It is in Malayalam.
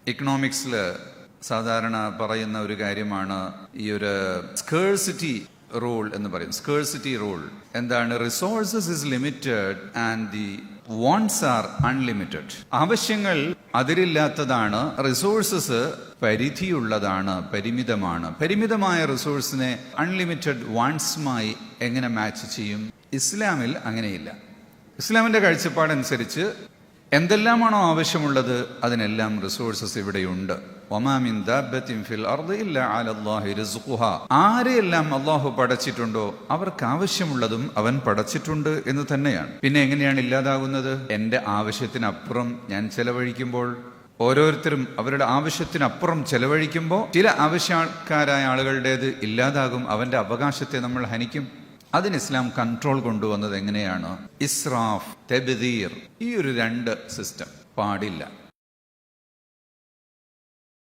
ഇക്കണോമിക്സിൽ സാധാരണ പറയുന്ന ഒരു കാര്യമാണ് ഈ ഒരു സ്കേഴ്സിറ്റി റൂൾ എന്ന് പറയും. സ്കേഴ്സിറ്റി റൂൾ എന്താണ്? Resources is limited and the wants R unlimited. ആവശ്യങ്ങൾ അതിരില്ലാത്തതാണ്, റിസോഴ്സസ് പരിധിയുള്ളതാണ്, പരിമിതമാണ്. പരിമിതമായ റിസോഴ്സിനെ അൺലിമിറ്റഡ് വാണ്ട്സുമായി എങ്ങനെ മാച്ച് ചെയ്യും? ഇസ്ലാമിൽ അങ്ങനെയില്ല. ഇസ്ലാമിന്റെ കാഴ്ചപ്പാടനുസരിച്ച് എന്തെല്ലാമാണോ ആവശ്യമുള്ളത് അതിനെല്ലാം റിസോഴ്സസ് ഇവിടെയുണ്ട്. വമാമിൻ ദാബത്തിൻ ഫിൽ അർദി ഇല്ലാ അലല്ലാഹി റിസ്ഖുഹാ. ആരെയെല്ലാം അള്ളാഹു പടച്ചിട്ടുണ്ടോ അവർക്ക് ആവശ്യമുള്ളതും അവൻ പടച്ചിട്ടുണ്ട് എന്ന് തന്നെയാണ്. പിന്നെ എങ്ങനെയാണ് ഇല്ലാതാകുന്നത്? എന്റെ ആവശ്യത്തിനപ്പുറം ഞാൻ ചെലവഴിക്കുമ്പോൾ, ഓരോരുത്തരും അവരുടെ ആവശ്യത്തിനപ്പുറം ചെലവഴിക്കുമ്പോൾ ചില ആവശ്യക്കാരായ ആളുകളുടേത് ഇല്ലാതാകും. അവന്റെ അവകാശത്തെ നമ്മൾ ഹനിക്കും. അതിന് ഇസ്ലാം കൺട്രോൾ കൊണ്ടുവന്നത് എങ്ങനെയാണ്? ഇസ്രാഫ്, തബ്ദീർ, ഈ ഒരു രണ്ട് സിസ്റ്റം പാടില്ല.